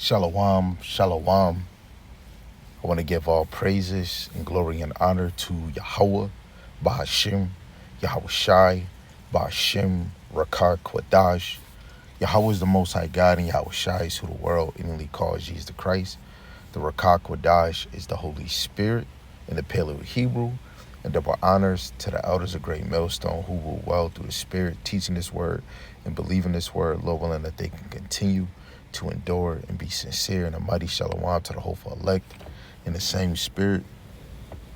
Shalom, shalom. I want to give all praises and glory and honor to Yahweh, Bahashim, Yahweh Shai, Bahashim, Rakar Kwadash. Yahweh is the Most High God, and Yahweh Shai is who the world innately calls Jesus the Christ. The Rakar Kwadash is the Holy Spirit in the Paleo Hebrew. And double honors to the elders of Great Millstone who rule well through the Spirit, teaching this word and believing this word, Lord willing that they can continue to endure and be sincere. And a mighty shalom to the hopeful elect in the same Spirit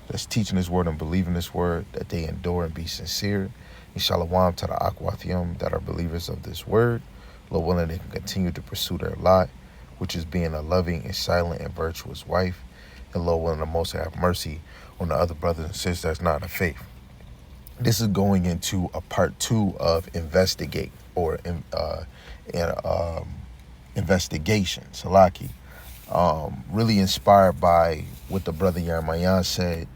that's teaching this word and believing this word, that they endure and be sincere. And shalom to the Akwathium that are believers of this word, Lord willing they can continue to pursue their lot, which is being a loving and silent and virtuous wife. And Lord willing the Most High have mercy on the other brothers and sisters that's not of faith. This is going into a part 2 of investigate or investigation. Salaki. Really inspired by what the brother Yarmayan said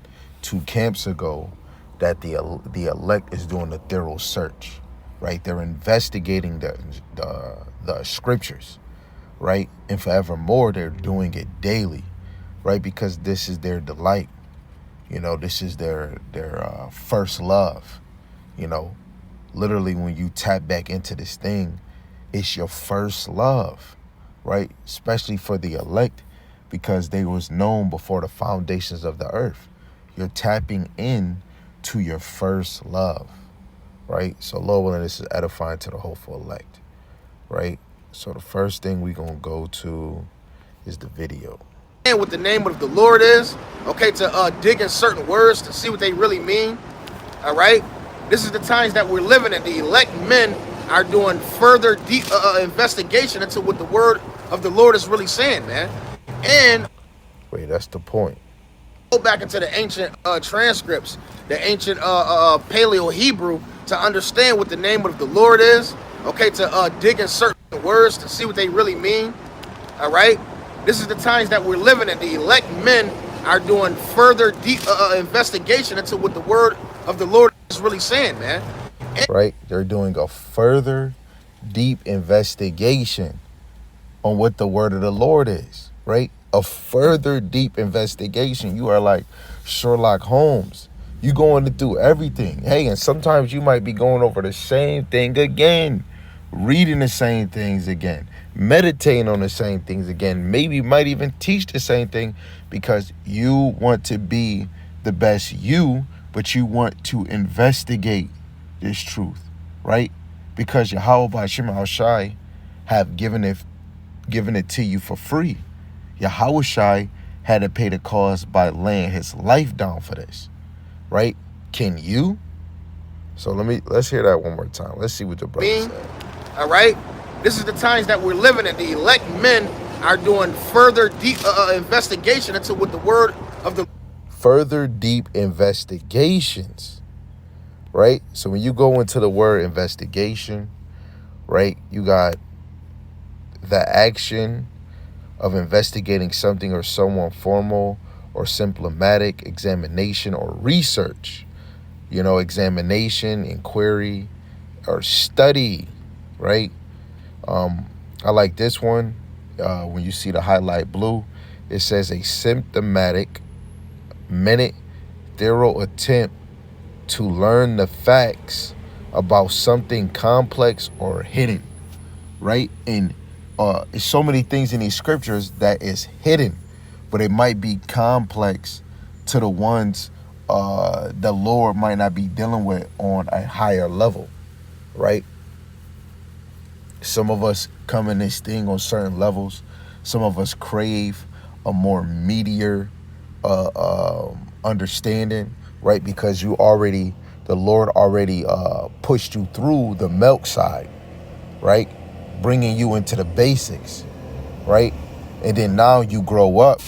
2 camps ago, that the elect is doing a thorough search, right? They're investigating the scriptures, right? And forevermore, they're doing it daily, right? Because this is their delight. You know, this is their first love. You know, literally when you tap back into this thing, it's your first love, right? Especially for the elect, because they was known before the foundations of the earth. You're tapping in to your first love, right? So Lord willing, this is edifying to the hopeful elect, right? So the first thing we're going to go to is the video. And what the name of the Lord is, okay, to dig in certain words to see what they really mean, all right? This is the times that we're living in. The elect men are doing further deep investigation into what the word of the Lord is really saying, man. And Wait, that's the point. go back into the ancient transcripts, the ancient Paleo Hebrew, to understand what the name of the Lord is, okay, to dig in certain words to see what they really mean, all right? This is the times that we're living in. The elect men are doing further deep investigation into what the word of the Lord is really saying, man. Right? They're doing a further deep investigation on what the word of the Lord is, right? A further deep investigation. You are like Sherlock Holmes. You going to do everything. Hey, and sometimes you might be going over the same thing again, reading the same things again, meditating on the same things again, maybe might even teach the same thing because you want to be the best you, but you want to investigate this truth, right? Because Yahweh Bashim Shai have given it to you for free. Yahweh Shai had to pay the cost by laying his life down for this, right? Can you? So let's hear that one more time. Let's see what the brother said. All right? This is the times that we're living in. The elect men are doing further deep investigation into what the word of the further deep investigations, right? So when you go into the word investigation, right, you got the action of investigating something or someone, formal or symptomatic examination or research, you know, examination, inquiry, or study, right? I like this one. When you see the highlight blue, it says a symptomatic minute thorough attempt to learn the facts about something complex or hidden, right? And there's so many things in these scriptures that is hidden, but it might be complex to the ones the Lord might not be dealing with on a higher level, right? Some of us come in this thing on certain levels. Some of us crave a more meatier understanding, right? Because the Lord already pushed you through the milk side, right? Bringing you into the basics, right? And then now you grow up.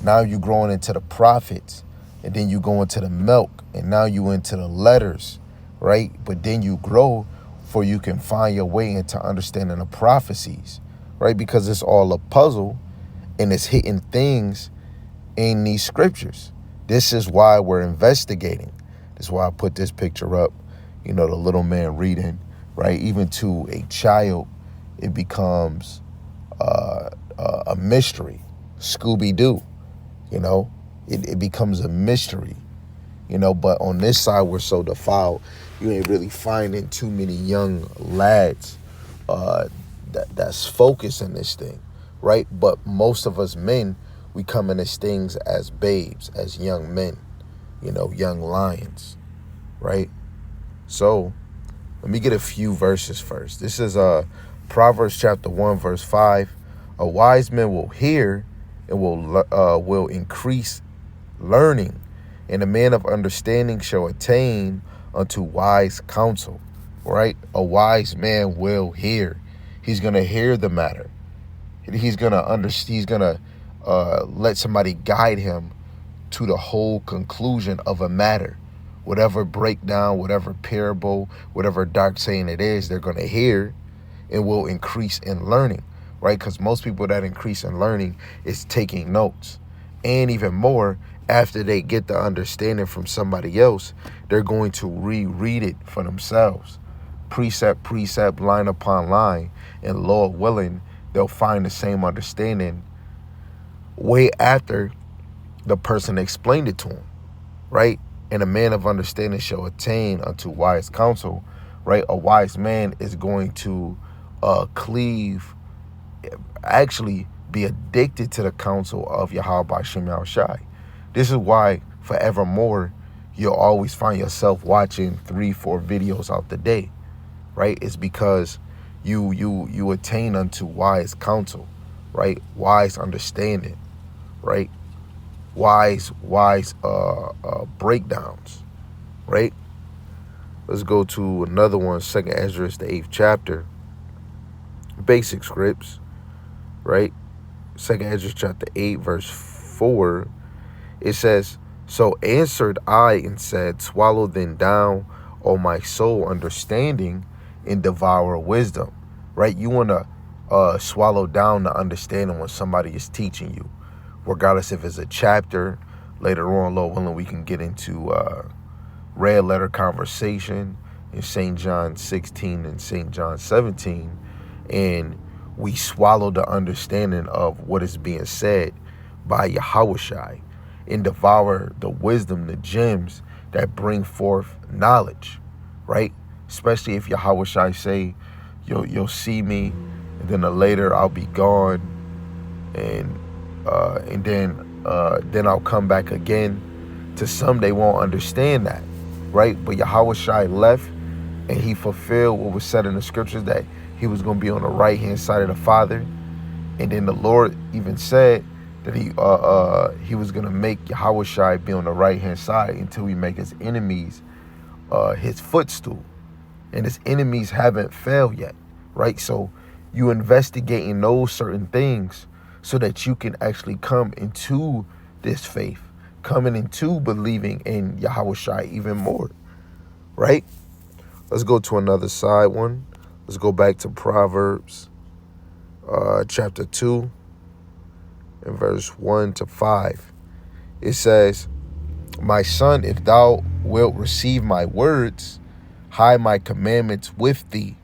Now you're growing into the prophets. And then you go into the milk. And now you into the letters, right? But then you grow for you can find your way into understanding the prophecies, right? Because it's all a puzzle and it's hitting things in these scriptures. This is why we're investigating. This is why I put this picture up, you know, the little man reading, right? Even to a child, it becomes a mystery. Scooby-Doo, you know, it becomes a mystery, you know. But on this side, we're so defiled, you ain't really finding too many young lads that's focused in this thing, right? But most of us men, we come in these things as babes, as young men, you know, young lions, right? So let me get a few verses first. This is Proverbs chapter 1, verse 5. A wise man will hear and will increase learning, and a man of understanding shall attain unto wise counsel, right? A wise man will hear. He's going to hear the matter. He's going to understand. He's going to let somebody guide him to the whole conclusion of a matter. Whatever breakdown, whatever parable, whatever dark saying it is, they're going to hear and will increase in learning, right? Because most people that increase in learning is taking notes. And even more, after they get the understanding from somebody else, they're going to reread it for themselves. Precept, line upon line. And Lord willing, they'll find the same understanding way after the person explained it to them, right? And a man of understanding shall attain unto wise counsel, right? A wise man is going to actually be addicted to the counsel of Yahweh Ba'ashem Yahushai. This is why forevermore you'll always find yourself watching 3-4 videos out the day, right? It's because you attain unto wise counsel, right? Wise understanding, right? Wise breakdowns, right? Let's go to another one, 2nd Ezra, the 8th chapter. Basic scripts, right? 2nd Ezra chapter 8, verse 4. It says, so answered I and said, swallow then down, O my soul, understanding, and devour wisdom, right? You want to swallow down the understanding when somebody is teaching you, regardless if it's a chapter. Later on, Lord willing, we can get into red letter conversation in St. John 16 and St. John 17, and we swallow the understanding of what is being said by Yahushai and devour the wisdom, the gems that bring forth knowledge, right? Especially if Yahushai say, you'll see me, and then later I'll be gone, and then I'll come back again. To some, they won't understand that, right? But Yahushai left, and he fulfilled what was said in the scriptures, that he was going to be on the right-hand side of the Father. And then the Lord even said that he was going to make Yahushai be on the right-hand side until we make his enemies his footstool. And his enemies haven't failed yet, right? So you investigating those certain things so that you can actually come into this faith, coming into believing in Yahushai even more, right? Let's go to another side one. Let's go back to Proverbs chapter 2 and verse 1 to 5. It says, my son, if thou wilt receive my words, hide my commandments with thee,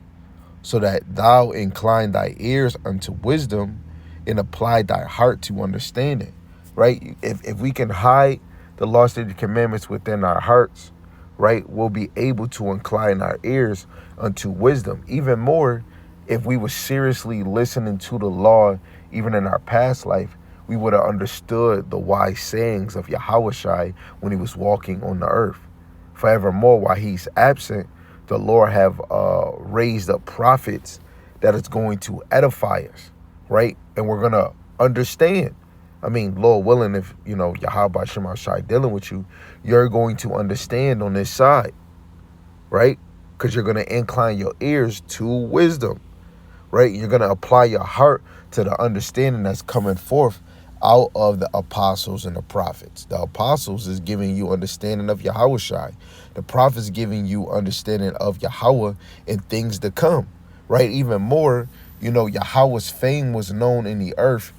so that thou incline thy ears unto wisdom and apply thy heart to understanding, right? If we can hide the law, statutes, commandments within our hearts, right, we'll be able to incline our ears unto wisdom. Even more, if we were seriously listening to the law, even in our past life, we would have understood the wise sayings of Yahushai when he was walking on the earth. Forevermore, while he's absent, the Lord have raised up prophets that is going to edify us, right? And we're going to understand. I mean, Lord willing, if, Yahweh Shema Shai dealing with you, you're going to understand on this side, right? Because you're going to incline your ears to wisdom, right? You're going to apply your heart to the understanding that's coming forth out of the apostles and the prophets. The apostles is giving you understanding of Yahushai. The prophets giving you understanding of Yahweh and things to come, right? Even more, Yahweh's fame was known in the earth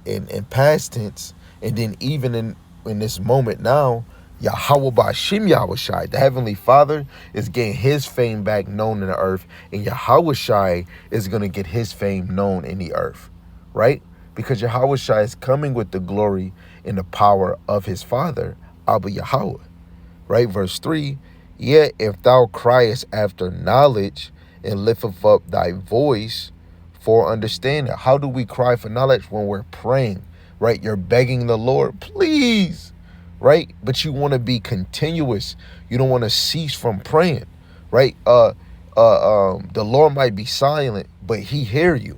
in past tense, and then even in this moment now, Yahweh Ba'ashem Yahushai, the Heavenly Father, is getting his fame back known in the earth, and Yahushai is going to get his fame known in the earth, right? because Yahweh Shai is coming with the glory and the power of his Father, Abba Yahweh. Right? Verse 3, yet if thou criest after knowledge and lifteth up thy voice for understanding. How do we cry for knowledge? When we're praying, right? You're begging the Lord, please, right? But you want to be continuous. You don't want to cease from praying, right? The Lord might be silent, but he hear you,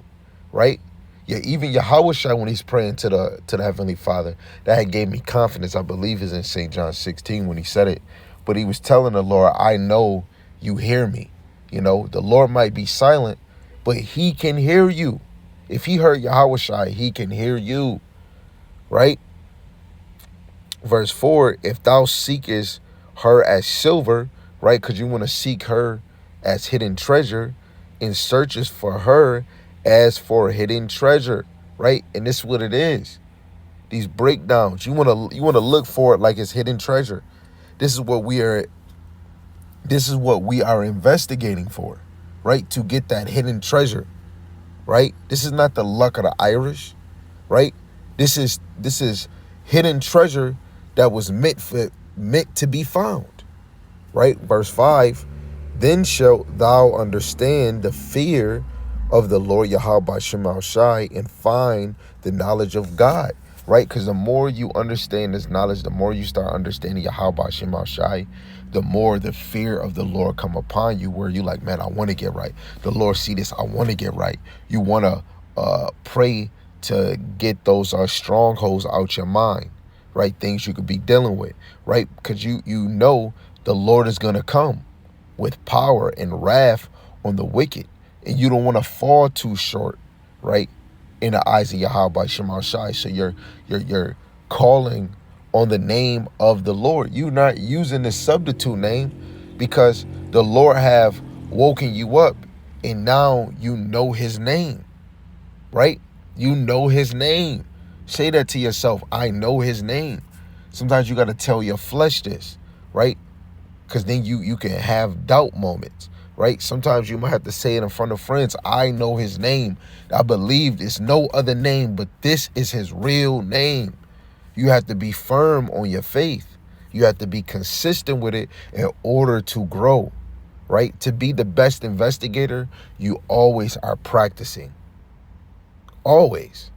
right? Yeah, even Yahweh Shai, when he's praying to the Heavenly Father, that had gave me confidence. I believe is in St. John 16 when he said it. But he was telling the Lord, I know you hear me. You know, the Lord might be silent, but he can hear you. If he heard Yahweh Shai, he can hear you, right? Verse 4, if thou seekest her as silver, right? Because you want to seek her as hidden treasure, and searches for her as for hidden treasure, right? And this is what it is. These breakdowns, you want to look for it like it's hidden treasure. This is what we are investigating for, right? To get that hidden treasure, right? This is not the luck of the Irish, right? This is hidden treasure that was meant to be found, right? Verse 5, then shalt thou understand the fear of the Lord Yahweh Shema Shai and find the knowledge of God, right? Because the more you understand this knowledge, the more you start understanding Yahweh Shema Shai, the more the fear of the Lord come upon you, where you like, man, I want to get right. The Lord see this, I want to get right. You want to pray to get those strongholds out your mind, right? Things you could be dealing with, right? Because you know the Lord is going to come with power and wrath on the wicked. And you don't want to fall too short, right? In the eyes of Yahweh Shema Shai. So you're calling on the name of the Lord. You're not using the substitute name because the Lord have woken you up and now you know his name, right? You know his name. Say that to yourself. I know his name. Sometimes you got to tell your flesh this, right? Because then you can have doubt moments, right? Sometimes you might have to say it in front of friends. I know his name. I believe there's no other name, but this is his real name. You have to be firm on your faith. You have to be consistent with it in order to grow, right? To be the best investigator, you always are practicing. Always.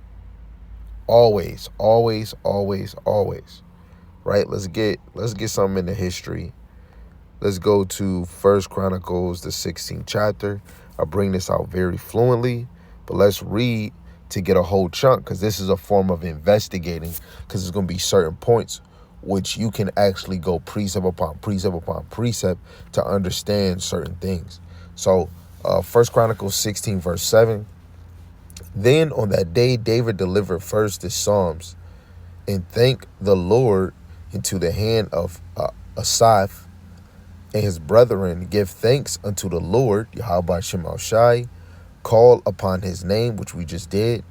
Always, always, always, always. Right? Let's get something in the history. Let's go to 1 Chronicles, the 16th chapter. I bring this out very fluently, but let's read to get a whole chunk, because this is a form of investigating, because there's going to be certain points which you can actually go precept upon precept upon precept to understand certain things. So 1 Chronicles 16, verse 7. Then on that day, David delivered first the Psalms and thanked the Lord into the hand of Asaph and his brethren. Give thanks unto the Lord, Yahweh Shema Shai. Call upon his name, which we just did.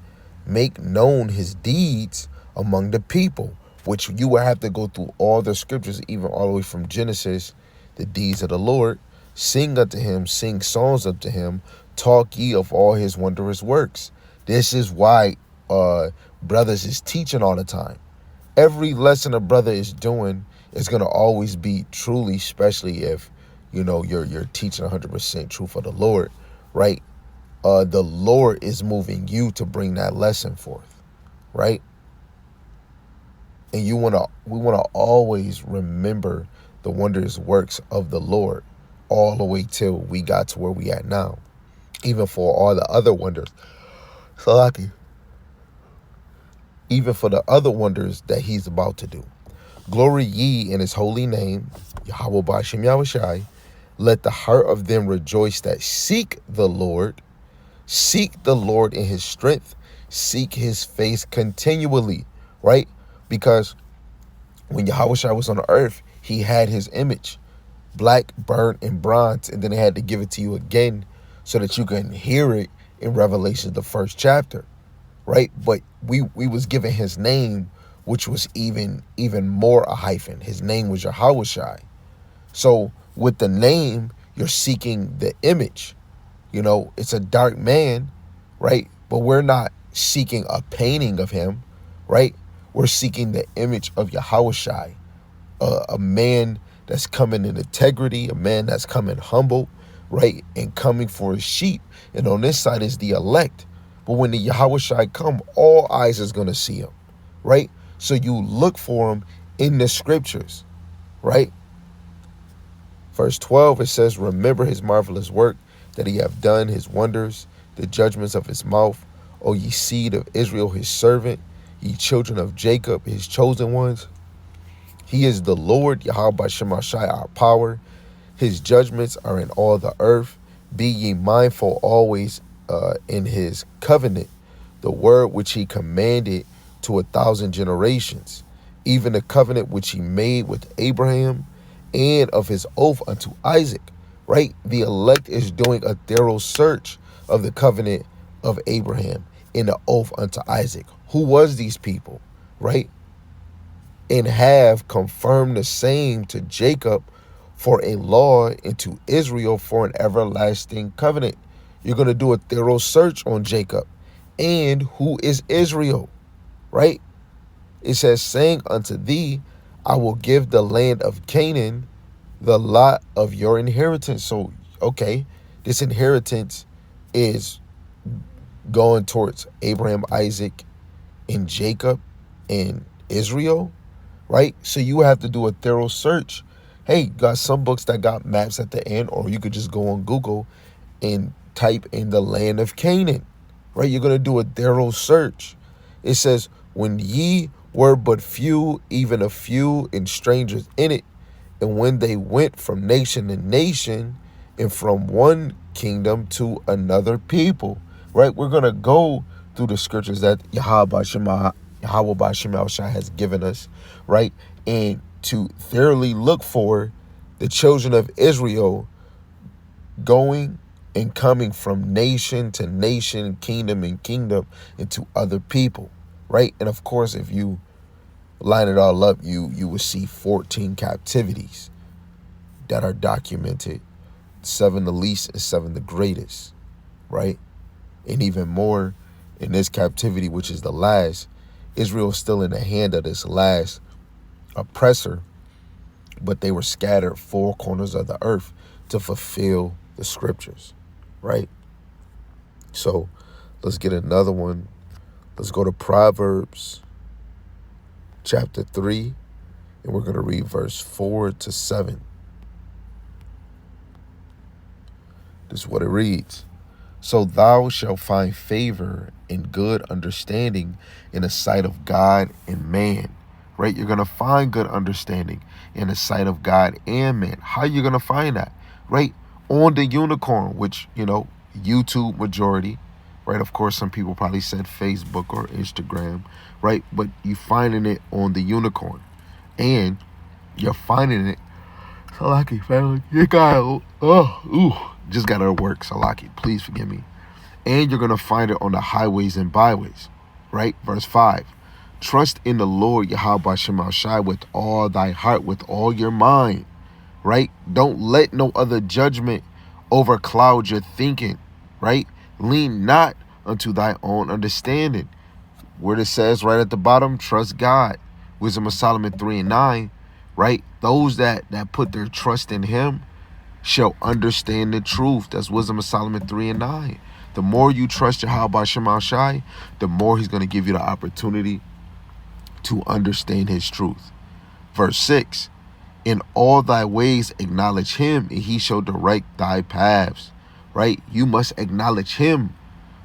Make known his deeds among the people, which you will have to go through all the scriptures, even all the way from Genesis, the deeds of the Lord. Sing unto him, sing songs unto him. Talk ye of all his wondrous works. This is why brothers is teaching all the time. Every lesson a brother is doing is going to always be truly, especially if, you know, you're teaching 100% truth for the Lord, right? The Lord is moving you to bring that lesson forth, right? And we want to always remember the wondrous works of the Lord all the way till we got to where we at now. Even for all the other wonders. Salaki. Even for the other wonders that he's about to do. Glory ye in his holy name, Yahweh B'Shem Yahweh Shai. Let the heart of them rejoice that seek the Lord. Seek the Lord in his strength. Seek his face continually, right? Because when Yahweh Shai was on the earth, he had his image, black, burnt, and bronze, and then they had to give it to you again so that you can hear it in Revelation, the 1st chapter, right? But we was given his name, which was even more a hyphen. His name was Yahweh Shai. So with the name, you're seeking the image. You know, it's a dark man, right? But we're not seeking a painting of him, right? We're seeking the image of Yahushai, a man that's coming in integrity, a man that's coming humble, right? And coming for his sheep. And on this side is the elect. But when the Yahushai come, all eyes is going to see him, right? So you look for him in the scriptures, right? Verse 12, it says, remember his marvelous work that he have done, his wonders, the judgments of his mouth, O ye seed of Israel, his servant, ye children of Jacob, his chosen ones. He is the Lord, Yahweh Shemashai, our power. His judgments are in all the earth. Be ye mindful always in his covenant, the word which he commanded to 1,000 generations, even the covenant which he made with Abraham, and of his oath unto Isaac, right? The elect is doing a thorough search of the covenant of Abraham and the oath unto Isaac. Who was these people, right? And have confirmed the same to Jacob for a law and to Israel for an everlasting covenant. You're going to do a thorough search on Jacob. And who is Israel, right? It says, saying unto thee, I will give the land of Canaan, the lot of your inheritance. So, okay, this inheritance is going towards Abraham, Isaac, and Jacob, and Israel, right? So you have to do a thorough search. Hey, you got some books that got maps at the end, or you could just go on Google and type in the land of Canaan, right? You're going to do a thorough search. It says, when ye were but few, even a few, and strangers in it, and when they went from nation to nation, and from one kingdom to another people, right? We're going to go through the scriptures that Yahweh Shai has given us, right? And to thoroughly look for the children of Israel going and coming from nation to nation, kingdom and kingdom, into other people, right? And of course, if you line it all up, you will see 14 captivities that are documented, 7 the least and 7 the greatest, right? And even more in this captivity, which is the last, Israel is still in the hand of this last oppressor, but they were scattered 4 corners of the earth to fulfill the scriptures, right? So let's get another one. Let's go to Proverbs chapter 3, and we're going to read verse 4 to 7. This is what it reads. So thou shalt find favor and good understanding in the sight of God and man, right? You're going to find good understanding in the sight of God and man. How are you going to find that, right? On the unicorn, which, YouTube majority, right? Of course, some people probably said Facebook or Instagram, right? But you finding it on the unicorn, and you're finding it. Salaki family, you got just got to work. Salaki, please forgive me. And you're gonna find it on the highways and byways, right? Verse 5. Trust in the Lord Yahweh Shai with all thy heart, with all your mind, right? Don't let no other judgment overcloud your thinking, right? Lean not unto thy own understanding. Where it says right at the bottom, trust God. Wisdom of Solomon 3:9, right? Those that put their trust in him shall understand the truth. That's Wisdom of Solomon 3:9. The more you trust Yahweh Shai, the more he's going to give you the opportunity to understand his truth. Verse 6. In all thy ways acknowledge him, and he shall direct thy paths, right? You must acknowledge him,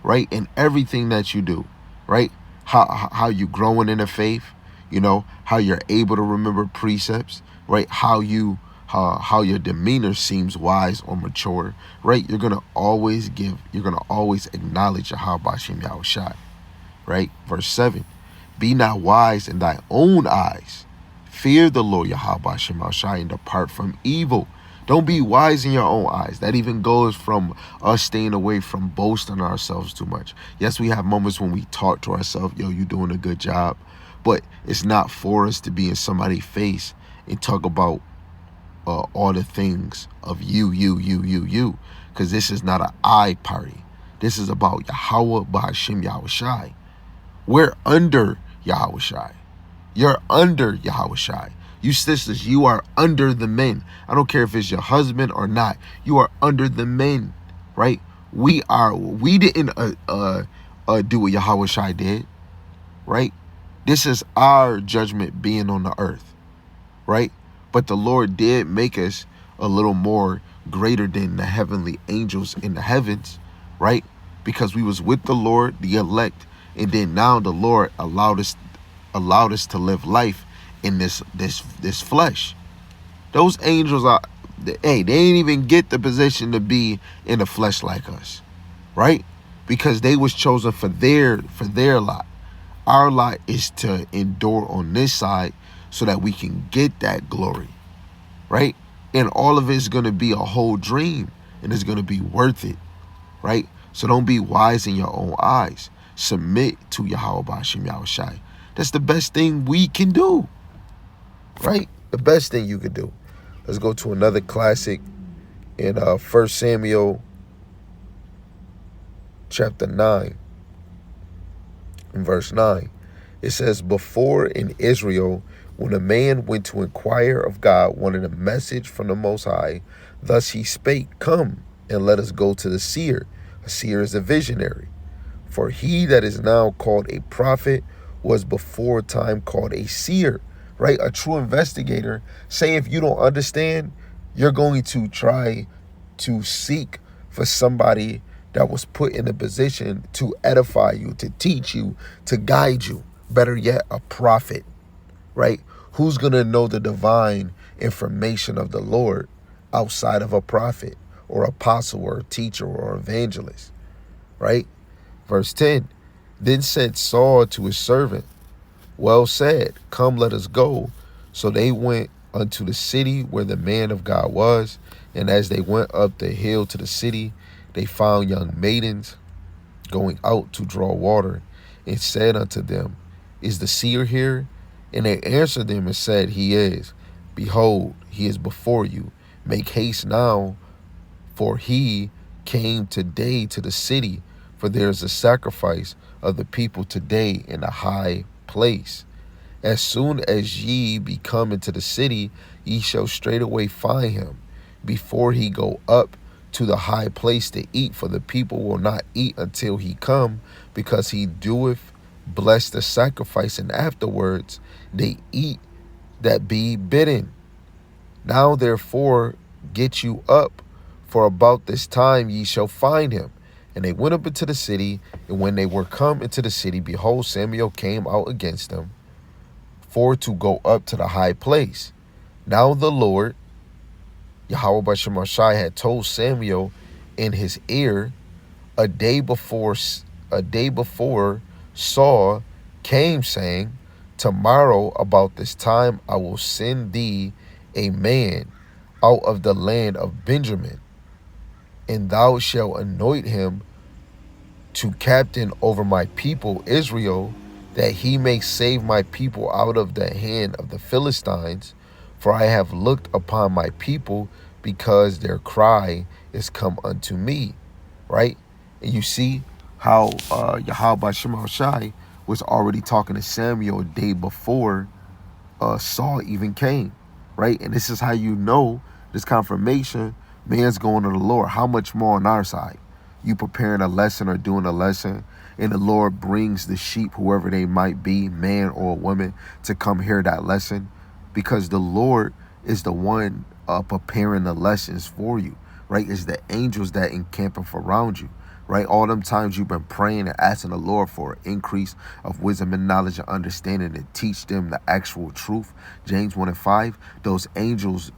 right? In everything that you do, right? How you growing in the faith, how you're able to remember precepts, right? How your demeanor seems wise or mature, right? You're gonna always acknowledge Yahweh Shem Yahushai, right? Verse 7. Be not wise in thy own eyes. Fear the Lord Yahweh Shem Yahushai and depart from evil. Don't be wise in your own eyes. That even goes from us staying away from boasting ourselves too much. Yes, we have moments when we talk to ourselves, yo, you doing a good job. But it's not for us to be in somebody's face and talk about all the things of you. Because this is not an I party. This is about Yahweh B'Hashem Yahushai, We're under Yahushai. You're under Yahushai. You sisters, you are under the men. I don't care if it's your husband or not. You are under the men, right? We didn't do what Yahushai did, right? This is our judgment being on the earth, right? But the Lord did make us a little more greater than the heavenly angels in the heavens, right? Because we was with the Lord, the elect, and then now the Lord allowed us to live life in this flesh. Those angels they ain't even get the position to be in the flesh like us, right? Because they was chosen for their lot. Our lot is to endure on this side so that we can get that glory, right? And all of it's going to be a whole dream, and it's going to be worth it, right? So don't be wise in your own eyes. Submit to Yahweh Ba'ashem Yahushai. That's the best thing we can do, right? The best thing you could do. Let's go to another classic in 1 Samuel chapter 9, in verse 9. It says, before in Israel, when a man went to inquire of God, wanted a message from the Most High, thus he spake, come and let us go to the seer. A seer is a visionary. For he that is now called a prophet was before time called a seer, right? A true investigator. Say if you don't understand, you're going to try to seek for somebody that was put in a position to edify you, to teach you, to guide you. Better yet, a prophet, right? Who's going to know the divine information of the Lord outside of a prophet or apostle or teacher or evangelist, right? Verse 10, then said Saul to his servant, well said, come, let us go. So they went unto the city where the man of God was. And as they went up the hill to the city, they found young maidens going out to draw water, and said unto them, is the seer here? And they answered them and said, he is. Behold, he is before you. Make haste now, for he came today to the city, for there is a sacrifice of the people today in a high place. As soon as ye be come into the city, ye shall straightway find him, before he go up to the high place to eat, for the people will not eat until he come, because he doeth bless the sacrifice, and afterwards they eat that be bidden. Now therefore get you up, for about this time ye shall find him. And they went up into the city, and when they were come into the city, behold, Samuel came out against them for to go up to the high place. Now the Lord, Yahweh Ba'ashem Yahushai, had told Samuel in his ear a day before Saul came, saying, tomorrow about this time I will send thee a man out of the land of Benjamin, and thou shalt anoint him to captain over my people Israel, that he may save my people out of the hand of the Philistines. For I have looked upon my people, because their cry is come unto me. Right? And you see how Yahweh Ba'ashem Yahushai was already talking to Samuel a day before Saul even came. Right? And this is how you know this confirmation. Man's going to the Lord. How much more on our side? You preparing a lesson or doing a lesson, and the Lord brings the sheep, whoever they might be, man or woman, to come hear that lesson, because the Lord is the one preparing the lessons for you, right? It's the angels that encamping around you, right? All them times you've been praying and asking the Lord for an increase of wisdom and knowledge and understanding to teach them the actual truth. James 1:5, those angels,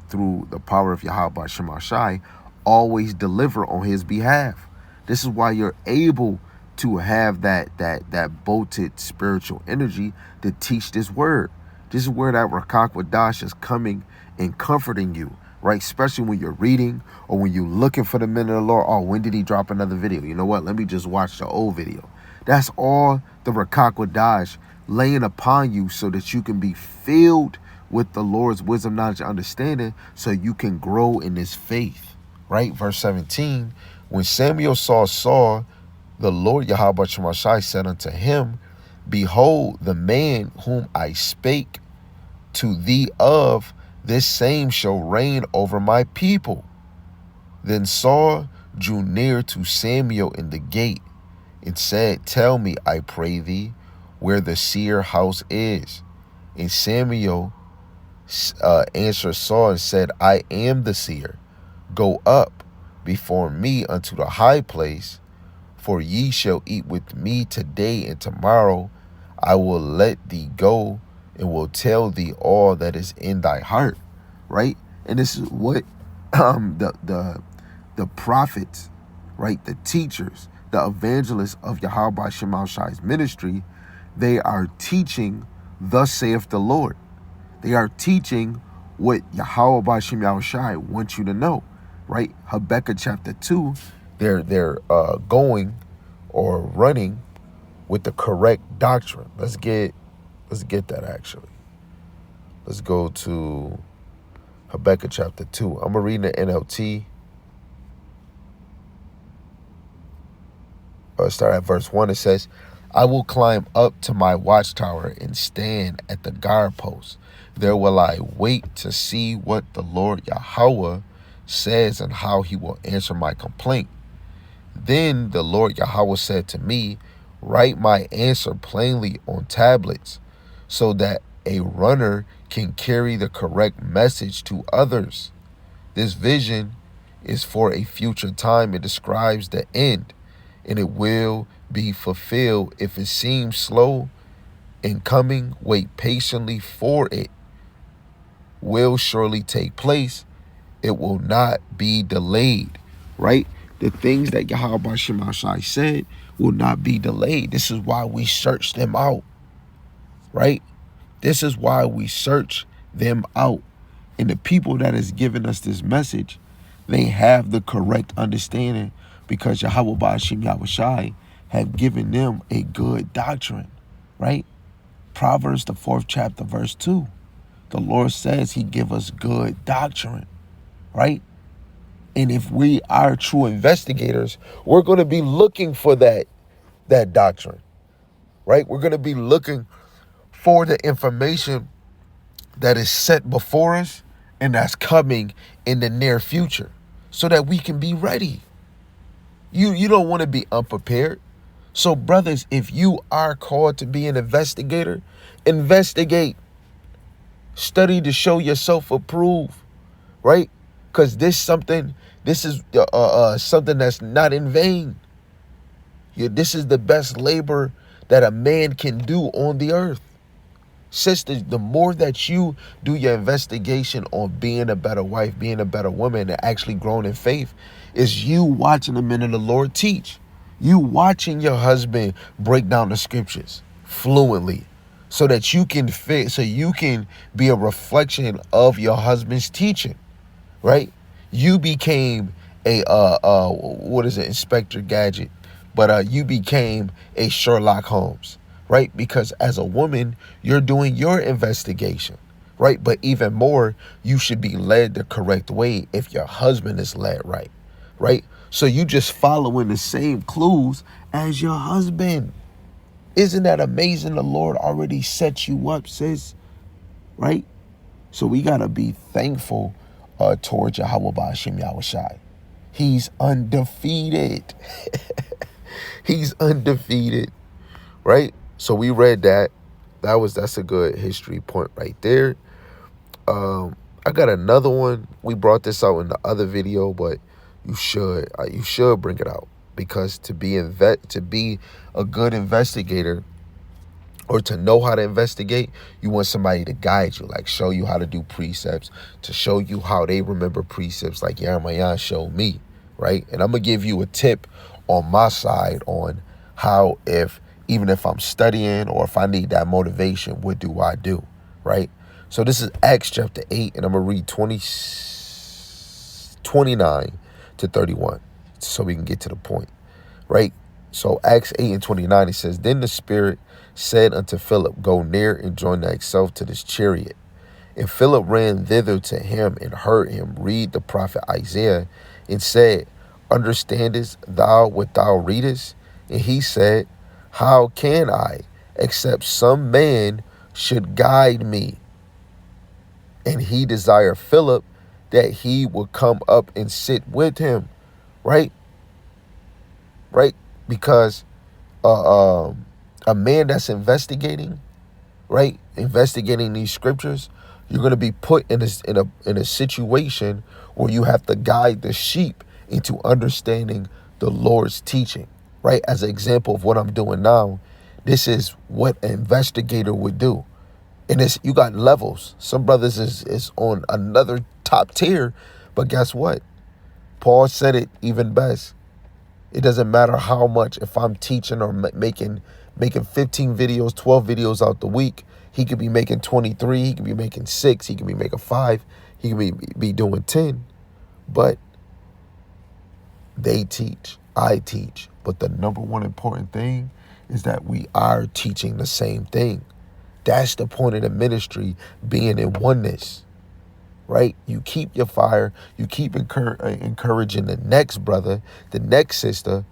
through the power of Yahweh Ba'ashem Yahushai, always deliver on his behalf. This is why you're able to have that bolted spiritual energy to teach this word. This is where that Rakak Wadash is coming and comforting you, right? Especially when you're reading or when you're looking for the minute of the Lord. Oh, when did he drop another video? You know what? Let me just watch the old video. That's all the Rakak Wadash laying upon you, so that you can be filled with the Lord's wisdom, knowledge, and understanding, so you can grow in this faith. Right? Verse 17, when Samuel saw Saul The Lord Yahweh Shemashai said unto him, Behold, the man whom I spake to thee of, this same shall reign over my people. Then Saul drew near to Samuel in the gate, and said, Tell me, I pray thee, where the seer house is. And Samuel answered Saul and said, I am the seer. Go up before me unto the high place, for ye shall eat with me today, and tomorrow I will let thee go, and will tell thee all that is in thy heart. Right? And this is what the prophets, right, the teachers, the evangelists of Yahweh Shema Shai's ministry, they are teaching, thus saith the Lord. They are teaching what Yahweh Shema Shai wants you to know, right? Habakkuk chapter 2, they're going or running with the correct doctrine. Let's get that actually. Let's go to Habakkuk chapter 2. I'm gonna read the NLT. Start at verse 1. It says, I will climb up to my watchtower and stand at the guard post. There will I wait to see what the Lord Yahweh says and how he will answer my complaint. Then the Lord Yahweh said to me, Write my answer plainly on tablets, so that a runner can carry the correct message to others. This vision is for a future time. It describes the end, and it will be fulfilled. If it seems slow in coming, wait patiently for it. Will surely take place. It will not be delayed, right? The things that Yahweh Shema Shai said will not be delayed. This is why we search them out, right? This is why we search them out. And the people that has given us this message, they have the correct understanding, because Yahweh Hashem Yahushai have given them a good doctrine, right? Proverbs, the 4th chapter, verse 2. The Lord says he give us good doctrine, right? And if we are true investigators, we're going to be looking for that doctrine, right? We're going to be looking for the information that is set before us and that's coming in the near future, so that we can be ready. You don't want to be unprepared. So brothers, if you are called to be an investigator, investigate. Study to show yourself approved, right? Because this is something that's not in vain. This is the best labor that a man can do on the earth. Sisters, the more that you do your investigation on being a better wife, being a better woman, and actually growing in faith, is you watching the men of the Lord teach. You watching your husband break down the scriptures fluently, so that you can be a reflection of your husband's teaching, right? You became a Inspector Gadget, but you became a Sherlock Holmes, right? Because as a woman, you're doing your investigation, right? But even more, you should be led the correct way if your husband is led right, right? So you just following the same clues as your husband. Isn't that amazing? The Lord already set you up, sis, right? So we got to be thankful towards Yahweh Hashem Yahushai. He's undefeated. He's undefeated, right? So we read that. That's a good history point right there. I got another one. We brought this out in the other video, but you should bring it out, because to be a good investigator, or to know how to investigate, you want somebody to guide you, like show you how to do precepts, to show you how they remember precepts, like Yarmayan showed me, right? And I'm gonna give you a tip on my side on how, even if I'm studying or if I need that motivation, what do I do, right? So this is Acts chapter 8, and I'm gonna read 29 to 31, so we can get to the point, right? So Acts 8 and 29, it says, Then the Spirit said unto Philip, Go near and join thyself to this chariot. And Philip ran thither to him and heard him read the prophet Isaiah, and said, Understandest thou what thou readest? And he said, how can I, except some man should guide me? And he desired Philip that he would come up and sit with him, right? Right? Because a man that's investigating, right? Investigating these scriptures, you're going to be put in a situation where you have to guide the sheep into understanding the Lord's teaching, right? As an example of what I'm doing now, this is what an investigator would do. And it's, you got levels. Some brothers is on another top tier, but guess what? Paul said it even best. It doesn't matter how much, if I'm teaching or making 15 videos, 12 videos out the week, he could be making 23, he could be making 6, he could be making 5, he could be doing 10. But they teach, I teach. But the number one important thing is that we are teaching the same thing. That's the point of the ministry, being in oneness, right? You keep your fire, you keep encouraging the next brother, the next sister,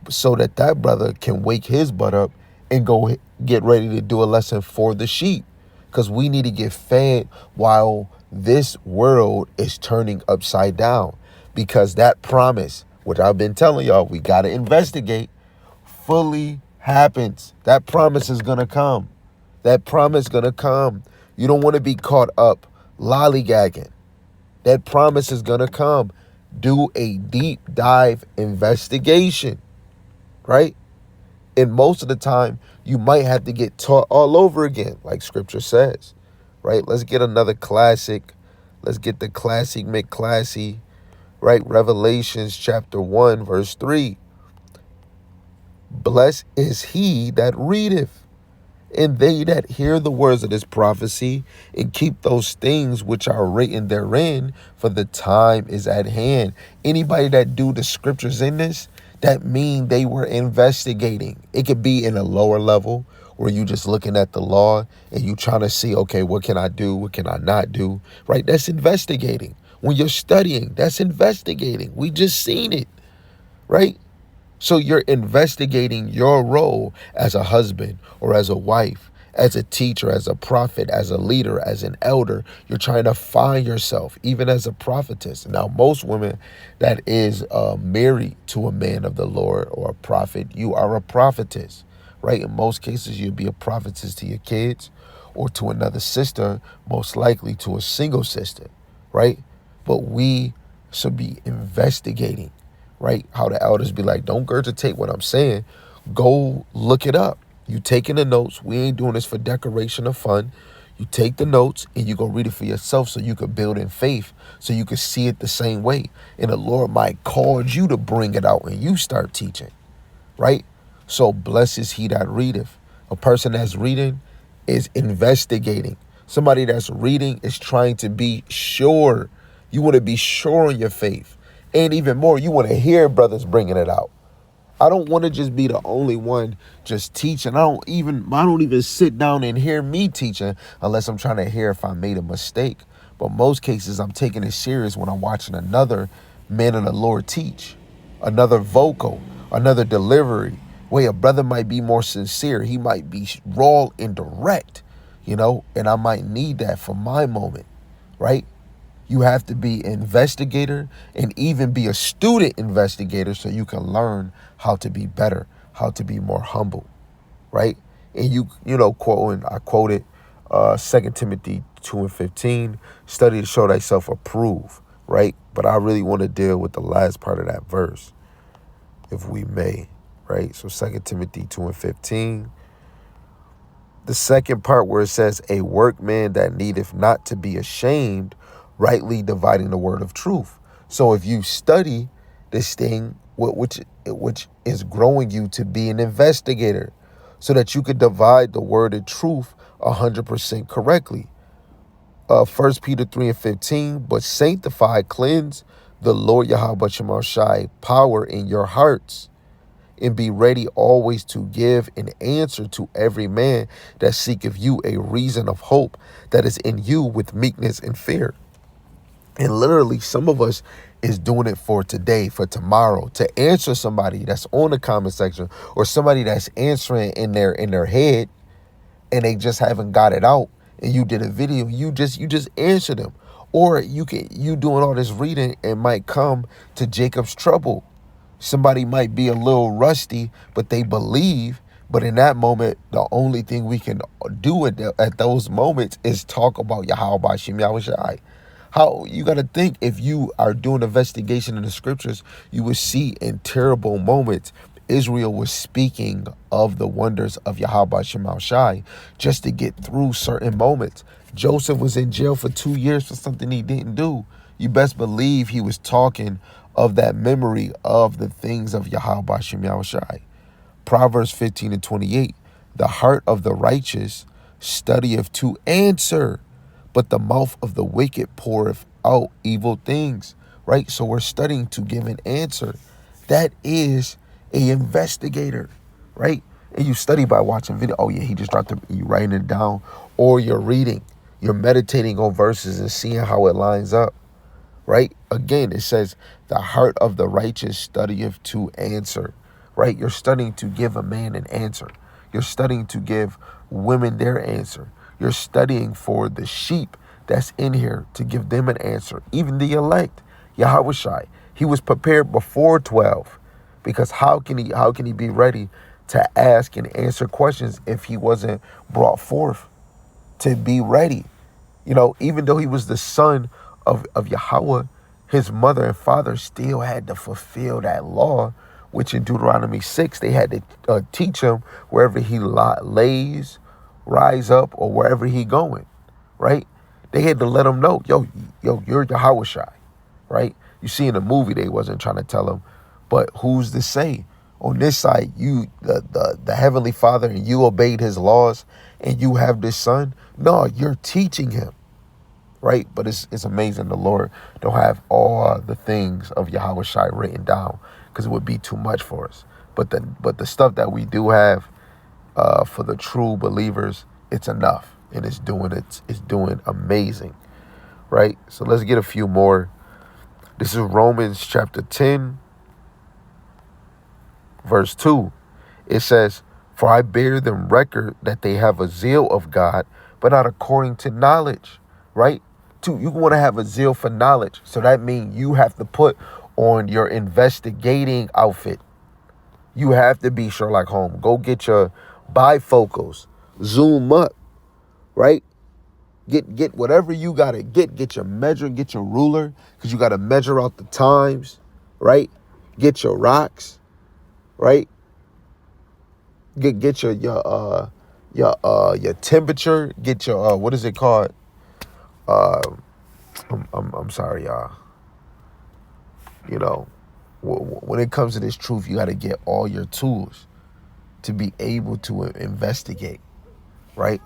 so that that brother can wake his butt up and go get ready to do a lesson for the sheep. Because we need to get fed while this world is turning upside down. Because that promise, which I've been telling y'all, we got to investigate, fully happens. That promise is going to come. That promise is going to come. You don't want to be caught up lollygagging. That promise is going to come. Do a deep dive investigation, right? And most of the time, you might have to get taught all over again, like scripture says, right? Let's get another classic. Let's get the classic McClassy, right? Revelations chapter 1, verse 3. Blessed is he that readeth, and they that hear the words of this prophecy, and keep those things which are written therein, for the time is at hand. Anybody that do the scriptures in this, that mean they were investigating. It could be in a lower level where you just looking at the law and you trying to see, okay, what can I do? What can I not do? Right? That's investigating. When you're studying, that's investigating. We just seen it, right? So you're investigating your role as a husband or as a wife, as a teacher, as a prophet, as a leader, as an elder. You're trying to find yourself, even as a prophetess. Now, most women that is married to a man of the Lord or a prophet, you are a prophetess, right? In most cases, you'll be a prophetess to your kids or to another sister, most likely to a single sister, right? But we should be investigating, right? How the elders be like, don't regurgitate what I'm saying. Go look it up. You taking the notes. We ain't doing this for decoration or fun. You take the notes and you go read it for yourself so you could build in faith, so you could see it the same way. And the Lord might call you to bring it out and you start teaching, right? So blessed is he that readeth. A person that's reading is investigating. Somebody that's reading is trying to be sure. You want to be sure on your faith. And even more, you want to hear brothers bringing it out. I don't want to just be the only one just teaching. I don't even sit down and hear me teaching unless I'm trying to hear if I made a mistake. But most cases, I'm taking it serious when I'm watching another man of the Lord teach, another vocal, another delivery, where a brother might be more sincere. He might be raw and direct, and I might need that for my moment, right? You have to be an investigator and even be a student investigator so you can learn how to be better, how to be more humble, right? And I quoted 2 Timothy 2:15, study to show thyself approved, right? But I really want to deal with the last part of that verse, if we may, right? So 2 Timothy 2:15, the second part where it says, a workman that needeth not to be ashamed, rightly dividing the word of truth. So if you study this thing, which is growing you to be an investigator, so that you could divide the word of truth 100% correctly. 1 Peter 3:15, but sanctify, cleanse the Lord Yahweh Shema Shai power in your hearts, and be ready always to give an answer to every man that seeketh you a reason of hope that is in you with meekness and fear. And literally, some of us is doing it for today, for tomorrow, to answer somebody that's on the comment section, or somebody that's answering in their head, and they just haven't got it out. And you did a video, you just answer them. Or you doing all this reading and might come to Jacob's trouble. Somebody might be a little rusty, but they believe. But in that moment, the only thing we can do at those moments is talk about Yahweh Bashim Yahushai. How you got to think, if you are doing investigation in the scriptures, you would see in terrible moments, Israel was speaking of the wonders of Yahweh Shema Shai just to get through certain moments. Joseph was in jail for 2 years for something he didn't do. You best believe he was talking of that memory of the things of Yahweh Shema Shai. Proverbs 15:28, the heart of the righteous studieth to answer, but the mouth of the wicked poureth out evil things. Right? So we're studying to give an answer. That is a investigator, right? And you study by watching video. Oh yeah, he just dropped it. You writing it down, or you're reading, you're meditating on verses and seeing how it lines up, right? Again, it says the heart of the righteous studieth to answer, right? You're studying to give a man an answer. You're studying to give women their answer. You're studying for the sheep that's in here to give them an answer. Even the elect, Yahweh Shai, he was prepared before 12. Because how can he be ready to ask and answer questions if he wasn't brought forth to be ready? You know, even though he was the son of Yahweh, his mother and father still had to fulfill that law, which in Deuteronomy 6, they had to teach him wherever he lays, rise up, or wherever he going, right? They had to let him know, yo, you're Yahweh Shai, right? You see in the movie, they wasn't trying to tell him, but who's to say? On this side, you, the Heavenly Father, and you obeyed his laws, and you have this son. No, you're teaching him, right? But it's amazing the Lord don't have all the things of Yahweh Shai written down, because it would be too much for us. But the stuff that we do have for the true believers, it's enough, and it's doing amazing, right? So let's get a few more. This is Romans chapter 10. Verse 2, it says, for I bear them record that they have a zeal of God, but not according to knowledge, right? You want to have a zeal for knowledge. So that means you have to put on your investigating outfit. You have to be Sherlock Holmes. Go get your bifocals, zoom up, right? Get whatever you got to get your measure, get your ruler, because you got to measure out the times, right? Get your rocks. Right? Get your temperature. Get your what is it called? I'm sorry, y'all. You know, when it comes to this truth, you got to get all your tools to be able to investigate. Right?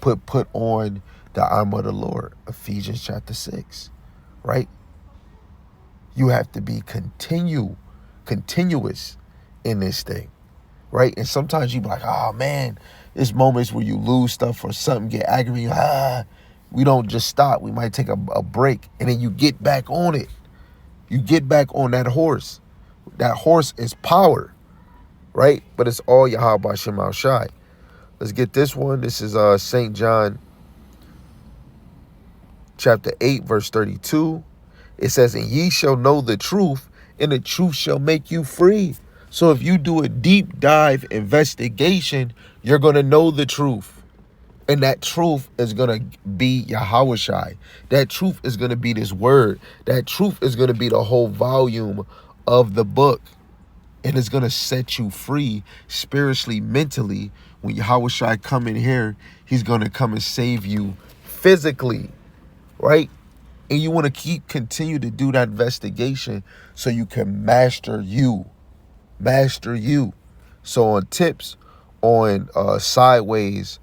Put on the armor of the Lord. Ephesians chapter 6. Right? You have to be continuous in this thing, right? And sometimes you be like, oh man, there's moments where you lose stuff or something, get aggravated. We don't just stop. We might take a break, and then you get back on it. You get back on that horse. That horse is power, right? But it's all Yahweh Shema Shai. Let's get this one. This is St. John chapter 8, verse 32. It says, and ye shall know the truth, and the truth shall make you free. So if you do a deep dive investigation, you're going to know the truth. And that truth is going to be Yahweh Shai. That truth is going to be this word. That truth is going to be the whole volume of the book. And it's going to set you free spiritually, mentally. When Yahweh Shai come in here, he's going to come and save you physically, right? And you want to continue to do that investigation so you can master you. Master you. So on tips on sideways,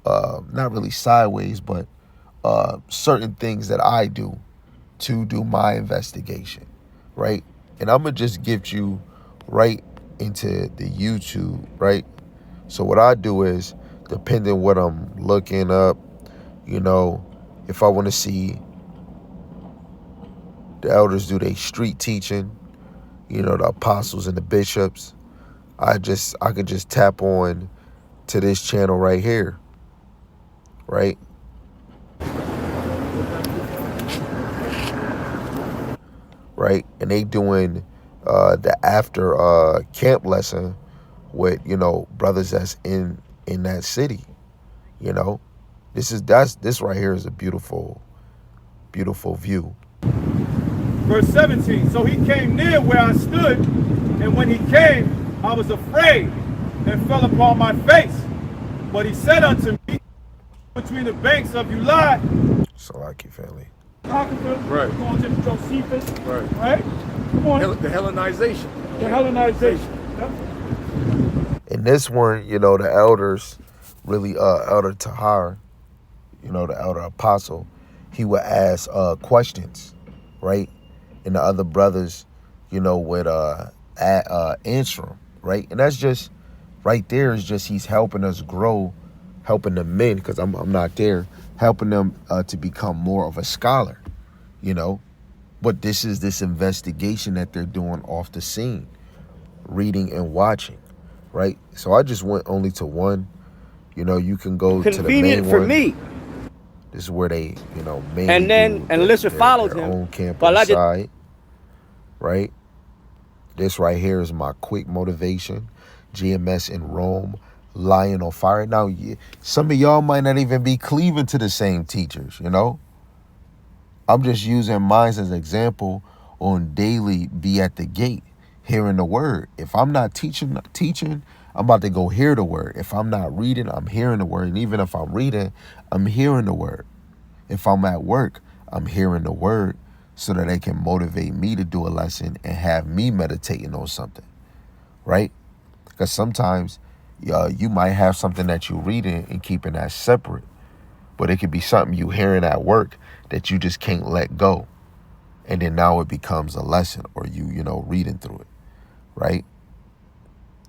not really sideways, but certain things that I do to do my investigation, right? And I'm going to just get you right into the YouTube, right? So what I do is, depending what I'm looking up, you know, if I want to see The elders do their street teaching, you know, the apostles and the bishops. I could just tap on to this channel right here, right? Right? And they doing the after camp lesson with, you know, brothers that's in that city, you know. This right here is a beautiful view. Verse 17, so he came near where I stood, and when he came, I was afraid and fell upon my face. But he said unto me, between the banks of Ulai, Salaki family. right, going to Josephus, Right. right? Come on, The Hellenization. the Hellenization. Yep. In this one, you know, the elders really, Elder Tahar, you know, the elder apostle, he would ask questions, right? And the other brothers, you know, would answer them, right? And that's just right there is just he's helping us grow, helping the men, because I'm not there, helping them to become more of a scholar, you know. But this is this investigation that they're doing off the scene, reading and watching, right? So I just went only to one. You know, you can go to the main for one. me. This is where they, you know, mainly And then do Elisha followed their him. own camp But I just inside, right? This right here is my quick motivation. GMS in Rome, Lion on Fire. Now, some of y'all might not even be cleaving to the same teachers, you know? I'm just using mine as an example on daily be at the gate, hearing the word. If I'm not teaching, I'm about to go hear the word. If I'm not reading, I'm hearing the word. And even if I'm reading, I'm hearing the word. If I'm at work, I'm hearing the word so that they can motivate me to do a lesson and have me meditating on something, right? Because sometimes you might have something that you're reading and keeping that separate, but it could be something you hearing at work that you just can't let go. And then now it becomes a lesson, or you know, reading through it, right?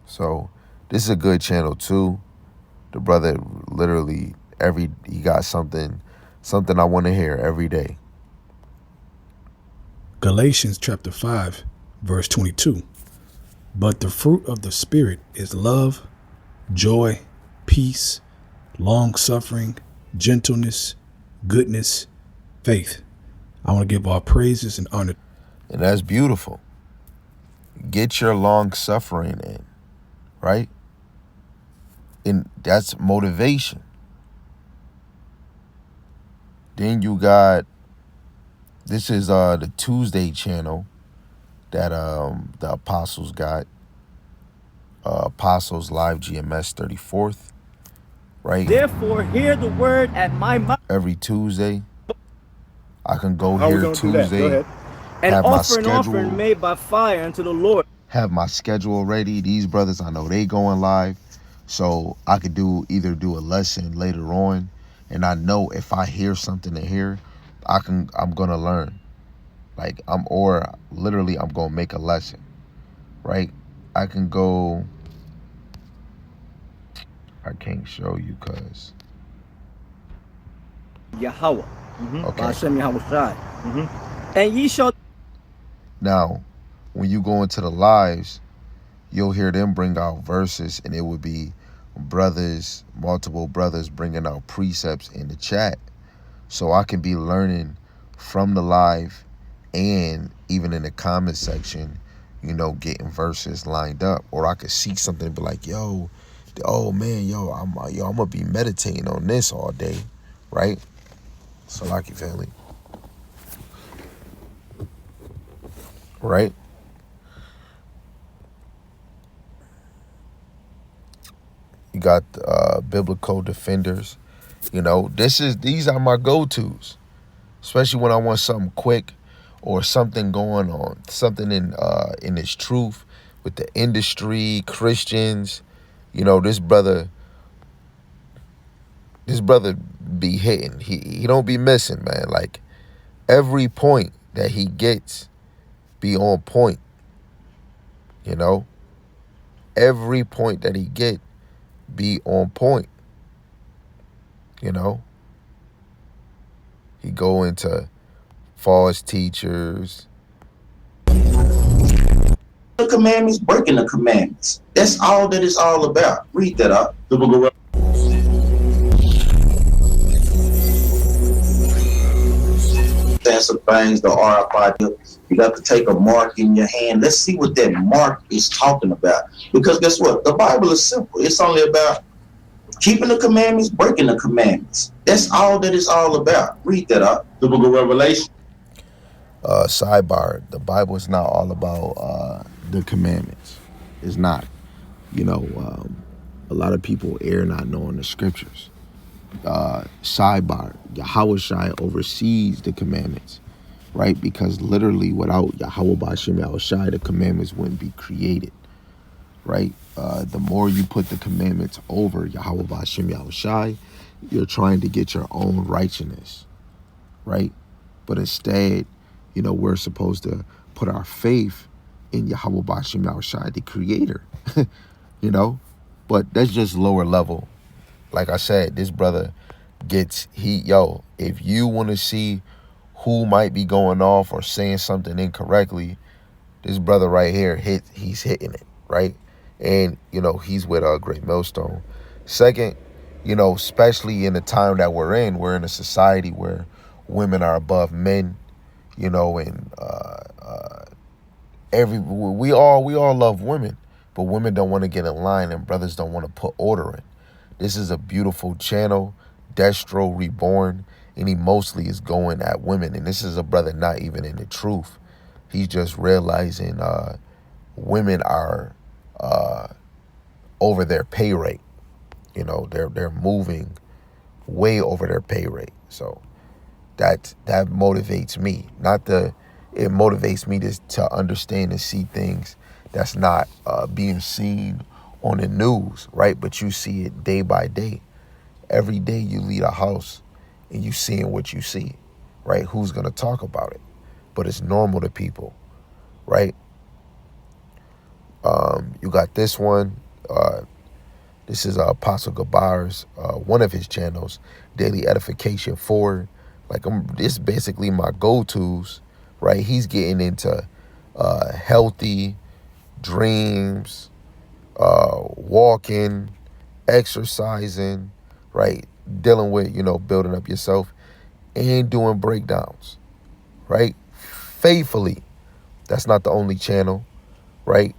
So this is a good channel too. The brother literally he got something I want to hear every day. Galatians chapter 5, verse 22. But the fruit of the Spirit is love, joy, peace, long-suffering, gentleness, goodness, faith. I want to give all praises and honor. And that's beautiful. Get your long-suffering in, right? And that's motivation. Then you got, this is the Tuesday channel that the Apostles got. Apostles Live GMS 34th, right? therefore hear the word at my mouth Every Tuesday. I can go How we here gonna do that? Go Tuesday, ahead. and have my offer an offering schedule, made by fire unto the Lord. have my schedule ready. These brothers, I know they going live. So I could either do a lesson later on, and I know if I hear something in here, I'm gonna learn. Like or literally I'm gonna make a lesson, right? I can go, I can't show you cause. Yahweh. Okay. Hashem Yahweh Shai. And ye shall Now, when you go into the lives, you'll hear them bring out verses, and it would be brothers, multiple brothers bringing out precepts in the chat. So I can be learning from the live and even in the comment section, you know, getting verses lined up. Or I could see something and be like, yo, oh man, I'm gonna be meditating on this all day, right? Salaki family. Right? You got biblical defenders. You know, these are my go-tos, especially when I want something quick or something going on, something in this truth with the industry, Christians. You know, this brother be hitting. He don't be missing, man. Like every point that he gets be on point. You know, every point that he get be on point. You know, he go into false teachers. The commandments, breaking the commandments. That's all that it's all about. Read that up. The book of some things, the RFID. You got to take a mark in your hand. Let's see what that mark is talking about. Because guess what? The Bible is simple. It's only about keeping the commandments, breaking the commandments. That's all that it's all about. Read that up. The book of Revelation. Sidebar, the Bible is not all about the commandments. It's not. You know, a lot of people err not knowing the scriptures. Sidebar, Yahweh Shai oversees the commandments, right? Because literally without Yahweh Ba'ashem Yahweh Shai, the commandments wouldn't be created, right? The more you put the commandments over Yahweh Ba'ashem Yahweh Shai, you're trying to get your own righteousness, right? But instead, you know, we're supposed to put our faith in Yahweh Ba'ashem Yahweh Shai, the creator, you know? But that's just lower level. Like I said, this brother gets if you want to see who might be going off or saying something incorrectly, this brother right here, he's hitting it, right? And, you know, he's with a Great Millstone. Second, you know, especially in the time that we're in a society where women are above men, you know, and we all love women, but women don't want to get in line and brothers don't want to put order in. This is a beautiful channel, Destro Reborn, and he mostly is going at women. And this is a brother not even in the truth. He's just realizing women are over their pay rate. You know, they're moving way over their pay rate. So that motivates me. It motivates me to understand and see things that's not being seen on the news, right? But you see it day by day. Every day you leave a house and you seeing what you see, right? Who's gonna talk about it? But it's normal to people, right? You got this one. This is Apostle Gabar's one of his channels, Daily Edification 4. Like this is basically my go-tos, right? He's getting into healthy dreams, walking, exercising, right? Dealing with, you know, building up yourself and doing breakdowns, right? Faithfully. That's not the only channel, right?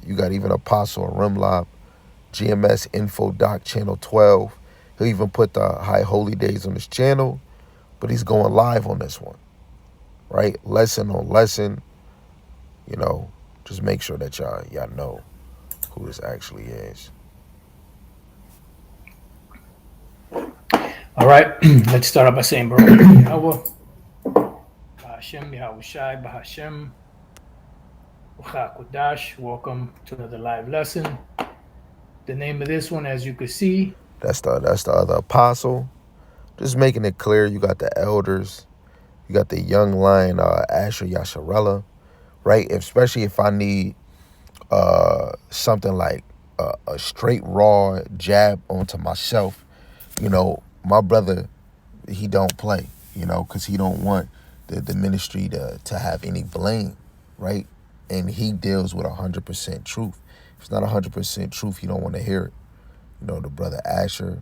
You got even Apostle Rimlob, GMS Info Doc Channel 12. He'll even put the High Holy Days on his channel, but he's going live on this one, right? Lesson on lesson, you know, just make sure that y'all know who this actually is. All right, let's start off by saying Baruch Yahweh, Bahashem, Yahweh Shai, Bahashem, Kodash. Welcome to another live lesson. The name of this one, as you can see, that's the other apostle. Just making it clear, you got the elders, you got the young lion, Asher Yasharella, right? Especially if I need something like a straight raw jab onto myself, you know, my brother, he don't play, you know, because he don't want the ministry to have any blame, right? And he deals with 100% truth. If it's not 100% truth, you don't want to hear it. You know, the brother Asher,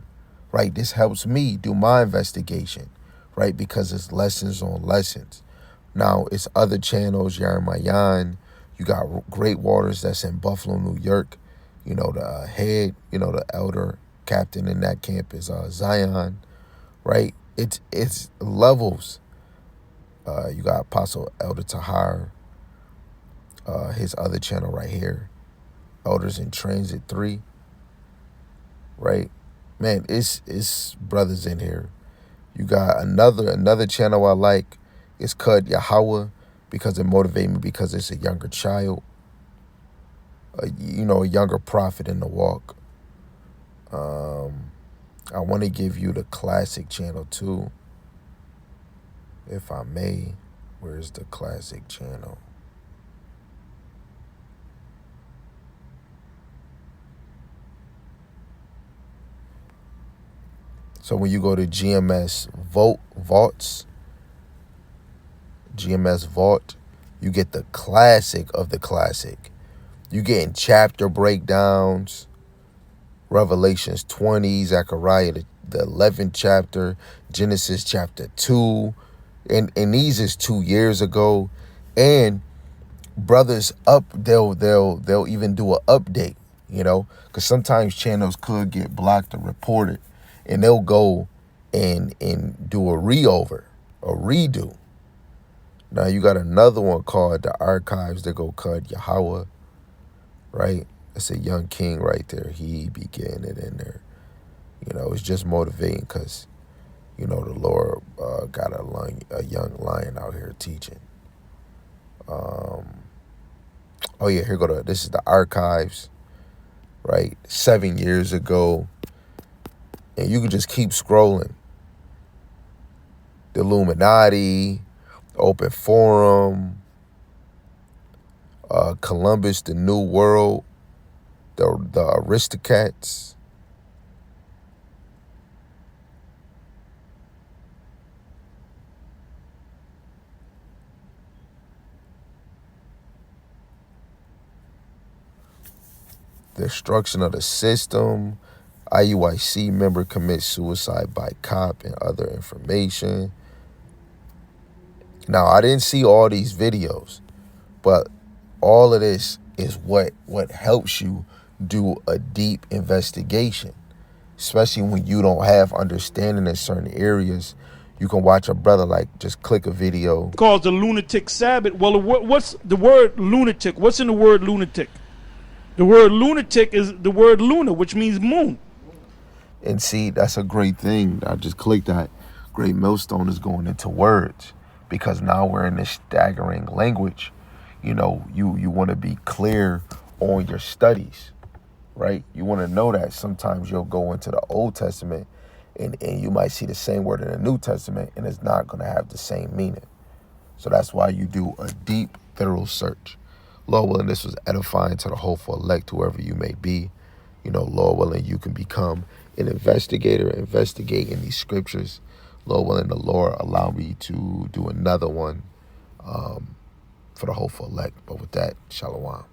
right? This helps me do my investigation, right? Because it's lessons on lessons. Now, it's other channels, Yaramayan. You got Great Waters that's in Buffalo, New York. You know, the head, you know, the elder captain in that camp is Zion, right? It's levels. You got Apostle Elder Tahar, his other channel right here, Elders in Transit 3, right? Man, it's brothers in here. You got another channel I like. It's Kud Yahweh, because it motivated me because it's a younger child, you know, a younger prophet in the walk. I want to give you the classic channel too, if I may. Where's the classic channel? So when you go to GMS Vaults, GMS Vault, you get the classic of the classic. You getting chapter breakdowns, Revelations 20, Zechariah the 11th chapter, Genesis chapter 2, and these is 2 years ago. And brothers they'll even do an update, you know, because sometimes channels could get blocked or reported, and they'll go and do a redo. Now you got another one called the Archives that go called Yahweh, right? That's a young king right there. He began it in there. You know, it's just motivating because, you know, the Lord got a young lion out here teaching. Oh yeah, here go this is the Archives, right? 7 years ago. And you can just keep scrolling. The Illuminati, Open Forum, Columbus, the New World, the Aristocats. Destruction of the system. IUIC member commits suicide by cop and other information. Now, I didn't see all these videos, but all of this is what helps you do a deep investigation, especially when you don't have understanding in certain areas. You can watch a brother just click a video. Calls the lunatic Sabbath. Well, what's the word lunatic? What's in the word lunatic? The word lunatic is the word luna, which means moon. And see, that's a great thing. I just clicked that. Great Millstone is going into words, because now we're in this staggering language. You know, you want to be clear on your studies, right? You want to know that sometimes you'll go into the Old Testament and you might see the same word in the New Testament, and it's not going to have the same meaning. So that's why you do a deep, thorough search. Lord willing, this was edifying to the hopeful elect, whoever you may be. You know, Lord willing, you can become an investigator, investigating these scriptures. Lord willing, the Lord allow me to do another one for the hopeful elect. But with that, shalom.